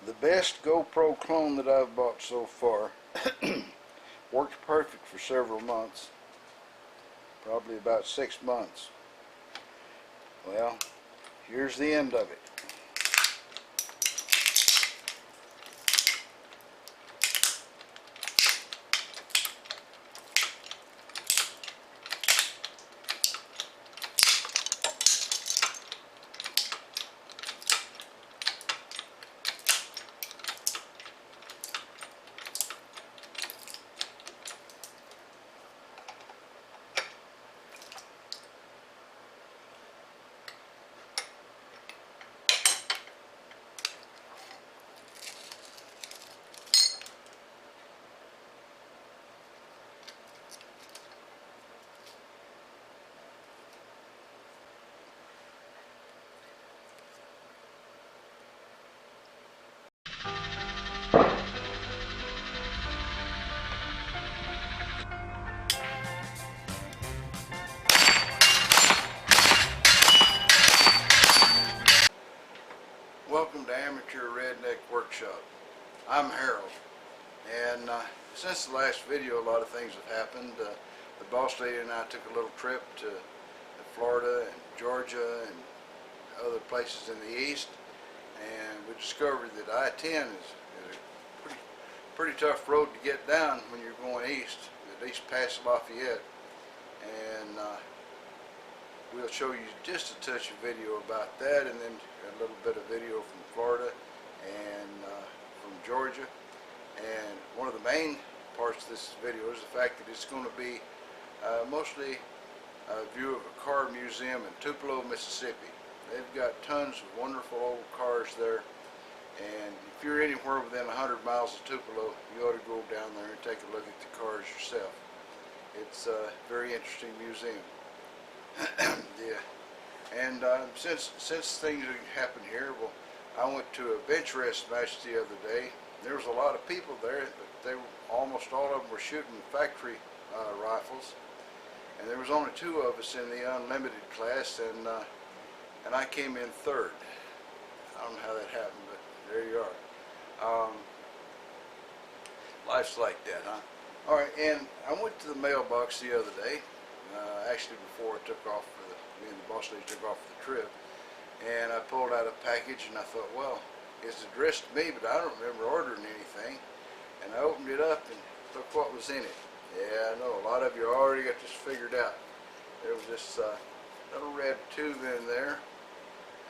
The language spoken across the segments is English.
The best GoPro clone that I've bought so far worked perfect for several months, probably about 6 months. Well, here's the end of it. Welcome to Amateur Redneck Workshop. I'm Harold, and since the last video a lot of things have happened. The boss lady and I took a little trip to Florida and Georgia and other places in the east, and we discovered that I-10 is a pretty tough road to get down when you're going east, at least past Lafayette. And we'll show you just a touch of video about that, and then a little bit of video from Florida and from Georgia. And one of the main parts of this video is the fact that it's going to be mostly a view of a car museum in Tupelo, Mississippi. They've got tons of wonderful old cars there, and if you're anywhere within 100 miles of Tupelo, you ought to go down there and take a look at the cars yourself. It's a very interesting museum. Yeah. And since things happened here, well, I went to a bench rest match the other day. There was a lot of people there, but almost all of them were shooting factory rifles, and there was only 2 of us in the unlimited class, and I came in 3rd. I don't know how that happened, but there you are. Life's like that, huh? All right, and I went to the mailbox the other day, actually before I took off me and the boss lady took off for the trip, and I pulled out a package, and I thought, well, it's addressed to me, but I don't remember ordering anything. And I opened it up and look what was in it. Yeah, I know a lot of you already got this figured out. There was this little red tube in there,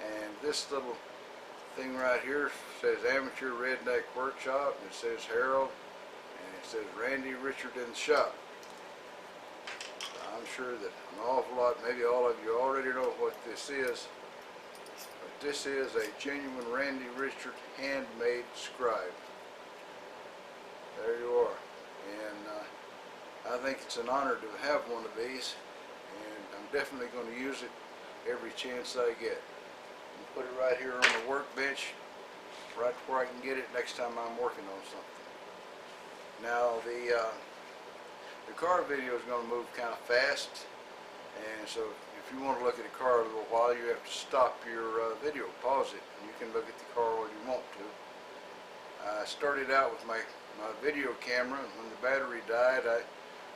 and this little thing right here says Amateur Redneck Workshop, and it says Harold, and it says Randy Richard in the shop. I'm sure that an awful lot, maybe all of you already know what this is, but this is a genuine Randy Richard handmade scribe. There you are, and I think it's an honor to have one of these, and I'm definitely going to use it every chance I get. I'll put it right here on the workbench, right where I can get it next time I'm working on something. Now the car video is going to move kind of fast, and so if you want to look at a car a little while, you have to stop your video, pause it, and you can look at the car all you want to. I started out with my video camera, and when the battery died, I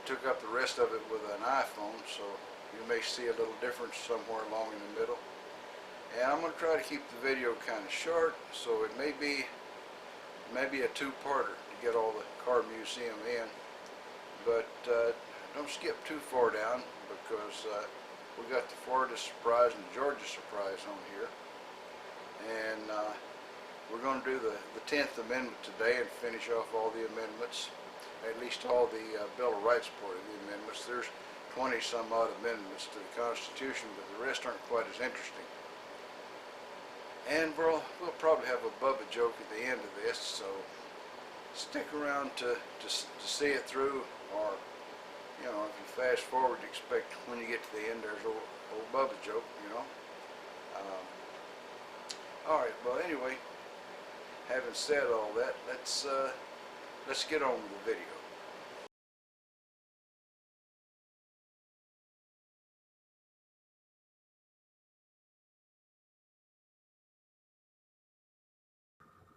took up the rest of it with an iPhone, so you may see a little difference somewhere along in the middle. And I'm going to try to keep the video kind of short, so it may be a 2-parter to get all the car museum in. But don't skip too far down, because we got the Florida surprise and the Georgia surprise on here. And we're going to do the 10th Amendment today and finish off all the amendments, at least all the Bill of Rights part of the amendments. There's 20 some odd amendments to the Constitution, but the rest aren't quite as interesting. And we'll probably have a Bubba joke at the end of this, so stick around to see it through, or, you know, if you fast forward, expect when you get to the end there's old Bubba joke, you know. Alright, well anyway, having said all that, let's get on with the video.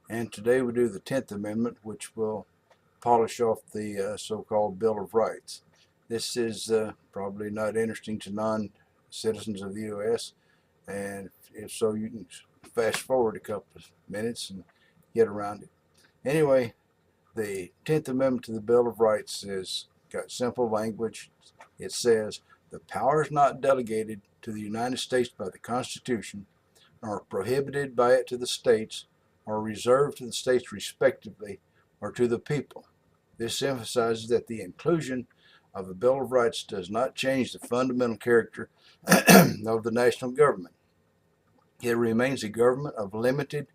And today we do the 10th Amendment, which will polish off the so-called Bill of Rights. This is probably not interesting to non-citizens of the U.S., and if so, you can fast forward a couple of minutes and get around it. Anyway, the 10th Amendment to the Bill of Rights has got simple language. It says, the powers not delegated to the United States by the Constitution, nor prohibited by it to the states, are reserved to the states respectively, or to the people. This emphasizes that the inclusion of the Bill of Rights does not change the fundamental character of the national government. It remains a government of limited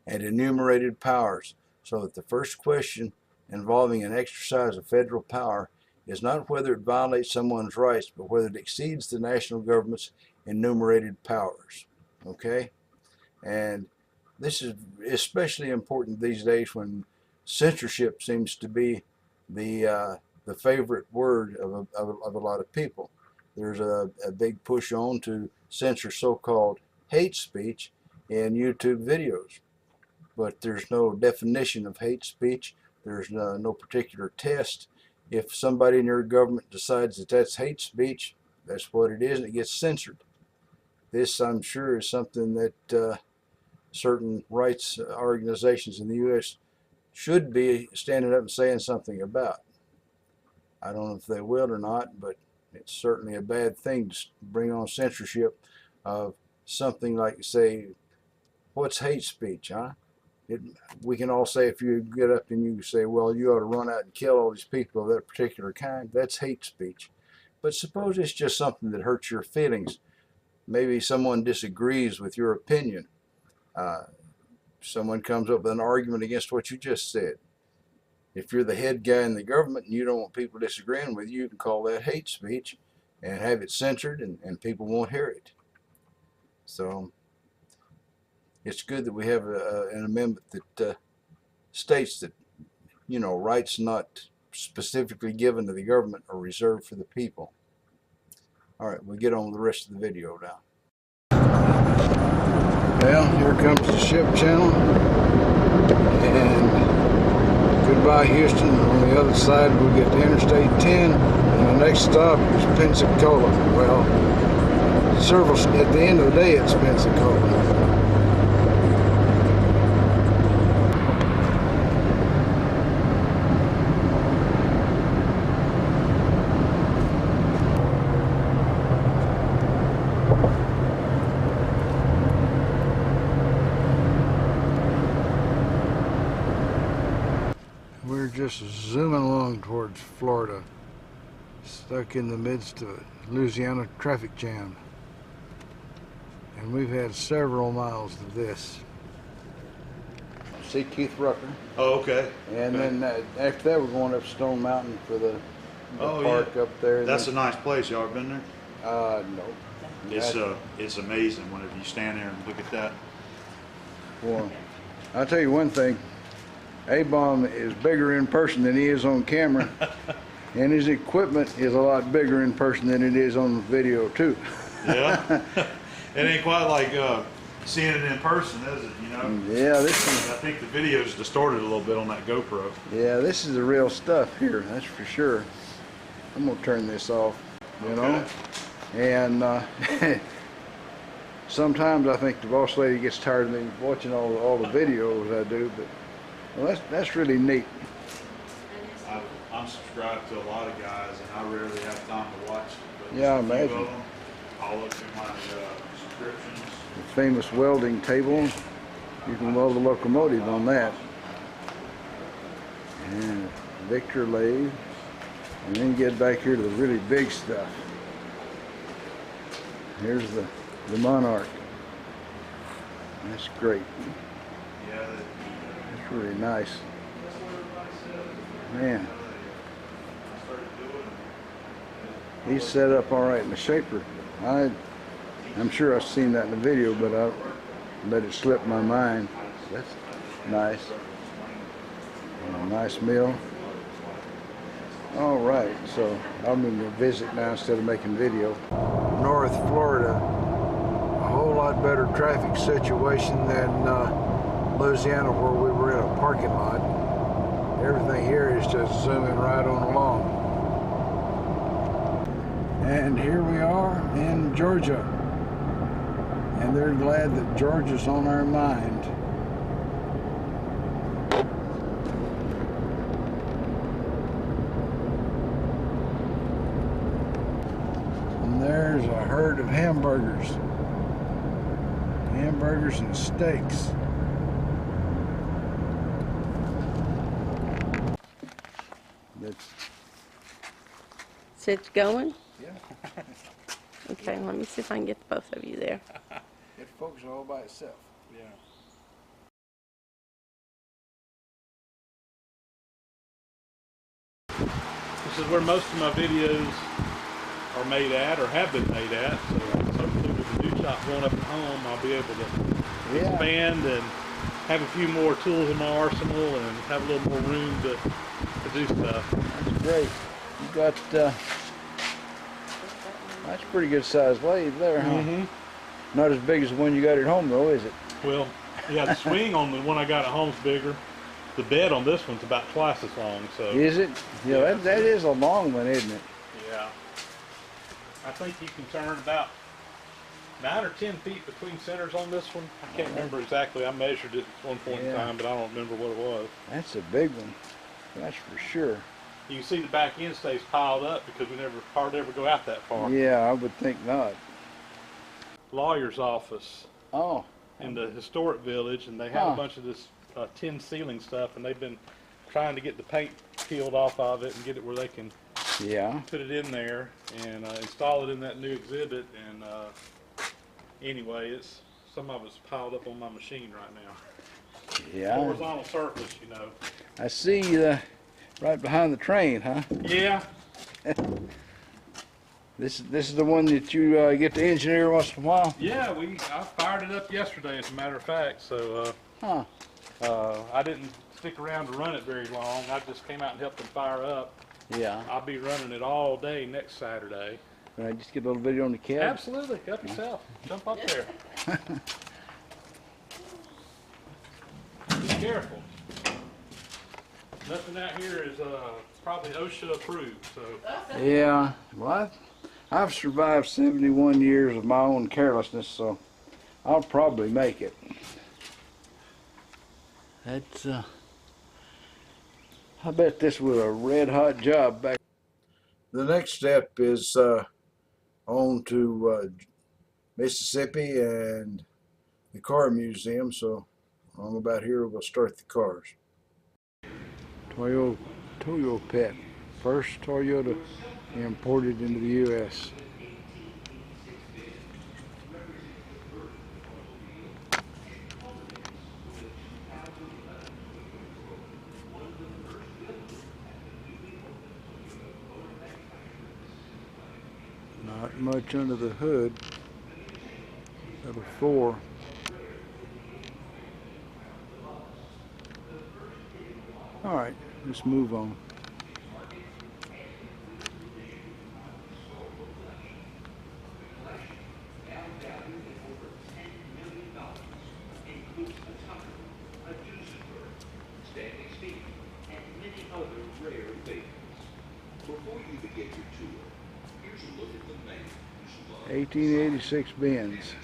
and enumerated powers, so that the first question involving an exercise of federal power is not whether it violates someone's rights, but whether it exceeds the national government's enumerated powers. Okay? And this is especially important these days when censorship seems to be the favorite word of a lot of people. There's a big push on to censor so-called hate speech in YouTube videos, but there's no definition of hate speech. There's no particular test. If somebody in your government decides that that's hate speech, that's what it is, and it gets censored. This, I'm sure, is something that certain rights organizations in the U.S. should be standing up and saying something about. I don't know if they will or not, but it's certainly a bad thing to bring on censorship of something like, say, what's hate speech, huh? We can all say, if you get up and you say, well, you ought to run out and kill all these people of that particular kind, that's hate speech. But suppose it's just something that hurts your feelings. Maybe someone disagrees with your opinion. Someone comes up with an argument against what you just said. If you're the head guy in the government and you don't want people disagreeing with you, you can call that hate speech and have it censored, and people won't hear it. So it's good that we have an amendment that states that, you know, rights not specifically given to the government are reserved for the people. All right, we'll get on with the rest of the video now. Well, here comes the ship channel, and goodbye Houston. On the other side we'll get to Interstate 10, and the next stop is Pensacola. Well, at the end of the day it's Pensacola. We're just zooming along towards Florida, stuck in the midst of a Louisiana traffic jam. And we've had several miles of this. See Keith Rucker. Oh, okay. And then after that we're going up Stone Mountain for the park up there. That's a nice place. Y'all ever been there? No. It's amazing whenever you stand there and look at that. Well, I'll tell you one thing. A-Bomb is bigger in person than he is on camera, and his equipment is a lot bigger in person than it is on video too. Yeah, it ain't quite like seeing it in person, is it? You know. Yeah, I think the video's distorted a little bit on that GoPro. Yeah, this is the real stuff here. That's for sure. I'm gonna turn this off. You know, and sometimes I think the boss lady gets tired of me watching all the videos I do, but. Well, that's really neat. I'm subscribed to a lot of guys, and I rarely have time to watch them. But yeah, I imagine. I'll look through my subscriptions. The famous welding table. You can weld a locomotive on that. And Victor lathe. And then get back here to the really big stuff. Here's the Monarch. That's great. Yeah. That's really nice. Man. He's set up all right in the shaper. I'm sure I've seen that in the video, but I let it slip my mind. That's nice. And a nice mill. All right, so I'm going to visit now instead of making video. North Florida, a whole lot better traffic situation than Louisiana where we were in a parking lot. Everything here is just zooming right on along. And here we are in Georgia. And they're glad that Georgia's on our mind. And there's a herd of hamburgers. Hamburgers and steaks. Is it going? Yeah. Okay, let me see if I can get both of you there. It focuses all by itself. Yeah. This is where most of my videos are made at, or have been made at. So hopefully with the new shop going up at home, I'll be able to expand and have a few more tools in my arsenal and have a little more room to do stuff. That's great. You got that's a pretty good sized lathe there, huh? Mm-hmm. Not as big as the one you got at home though, is it? Well, yeah, the swing on the one I got at home's bigger. The bed on this one's about twice as long. So is it? Yeah, that is a long one, isn't it? Yeah. I think you can turn about 9 or 10 feet between centers on this one. I can't remember exactly. I measured it at one point in time, but I don't remember what it was. That's a big one. That's for sure. You can see the back end stays piled up because we hardly ever go out that far. Yeah, I would think not. Lawyer's office. Oh. In the historic village, and they have a bunch of this tin ceiling stuff, and they've been trying to get the paint peeled off of it and get it where they can put it in there and install it in that new exhibit. And anyway, some of it's piled up on my machine right now. Yeah. Horizontal surface, you know. I see right behind the train, huh? Yeah. This is the one that you get to engineer once in a while? Yeah, I fired it up yesterday, as a matter of fact. So I didn't stick around to run it very long. I just came out and helped them fire up. Yeah. I'll be running it all day next Saturday. Can I just get a little video on the cab? Absolutely. Help yourself. Jump up there. Be careful. Nothing out here is probably OSHA approved. So. Yeah. Well, I've survived 71 years of my own carelessness, so I'll probably make it. That's I bet this was a red hot job back. The next step is on to Mississippi and the car museum, so on about here we'll start the cars. Toyo Pet, first Toyota imported into the U.S. Not much under the hood of a 4. All right, let's move on. Before you begin your tour, here's a look at the man whose love 1886 Benz.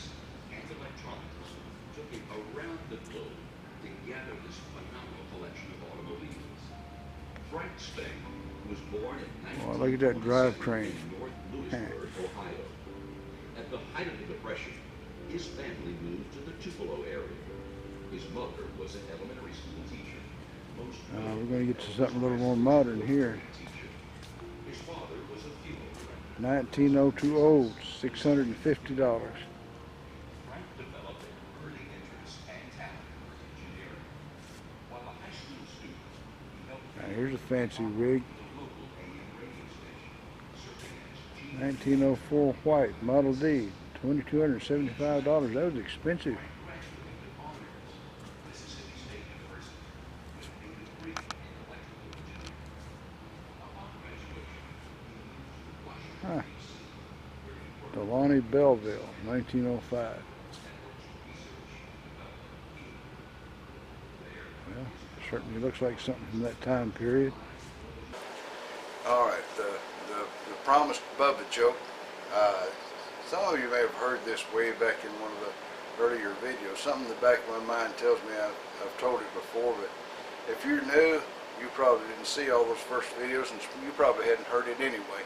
and electronics took him around the globe to gather this phenomenal collection of automobiles. Frank Spang was born in Oh, look at that 1927 drivetrain. in North Louisburg, Ohio. At the height of the Depression, his family moved to the Tupelo area. His mother was an elementary school teacher. We're going to get to something a little more modern here. His father was a funeral director. 1902 old, $650. Frank developed an early interest and talent for engineering. While a high school student, he helped Now, here's a fancy rig. the local AM radio station, serving as 1904 white, Model D, $2,275. That was expensive. Mississippi State University, obtaining a degree in electrical engineering. Upon graduation, he moved to Washington, Huh. D.C., Delaney Belleville, 1905. Certainly looks like something from that time period. All right, the promised Bubba joke. Some of you may have heard this way back in one of the earlier videos. Something in the back of my mind tells me I've told it before, but if you're new, you probably didn't see all those first videos, and you probably hadn't heard it anyway.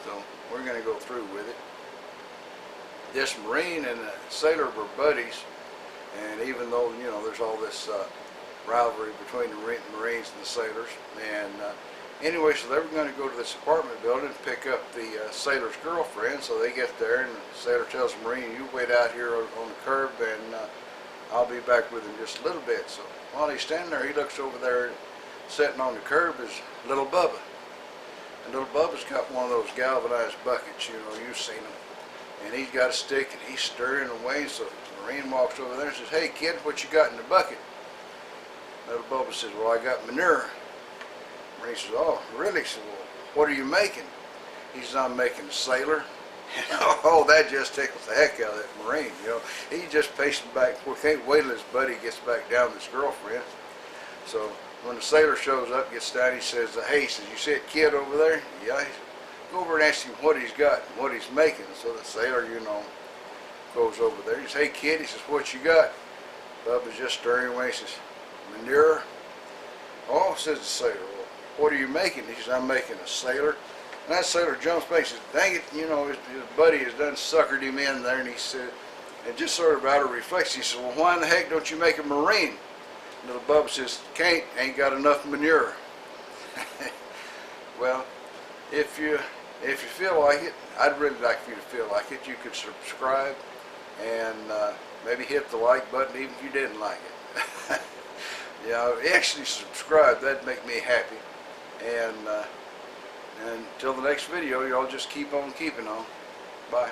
So we're going to go through with it. This Marine and the sailor were buddies, and even though, you know, there's all this rivalry between the Marines and the sailors, and anyway, so they were going to go to this apartment building and pick up the sailor's girlfriend. So they get there, and the sailor tells the Marine, "You wait out here on the curb, and I'll be back with him just a little bit." So while he's standing there, he looks over there, sitting on the curb is little Bubba. And little Bubba's got one of those galvanized buckets, you know, you've seen them. And he's got a stick, and he's stirring away. So the Marine walks over there and says, "Hey kid, what you got in the bucket?" Little Bubba says, "Well, I got manure." Marine says, "Oh, really?" He says, "Well, what are you making?" He says, "I'm making a sailor." Oh, that just tickles the heck out of that Marine, you know. He's just pacing back and forth. Can't wait till his buddy gets back down with his girlfriend. So when the sailor shows up, gets down, he says, "Hey," he says, "You see that kid over there?" "Yeah." He says, "Go over and ask him what he's got and what he's making." So the sailor, you know, goes over there. He says, "Hey kid," he says, "what you got?" Bubba's just stirring away. He says, "Manure." "Oh," says the sailor, "well, what are you making?" He says, "I'm making a sailor." And that sailor jumps back and says, "Dang it," you know, his buddy has done suckered him in there. And he said, and just sort of out of reflection, he said, "Well, why in the heck don't you make a Marine?" And little Bubba says, "Can't, ain't got enough manure." Well, if you feel like it, I'd really like for you to feel like it. You could subscribe and maybe hit the like button even if you didn't like it. Yeah, actually subscribe. That'd make me happy. And until the next video, y'all just keep on keeping on. Bye.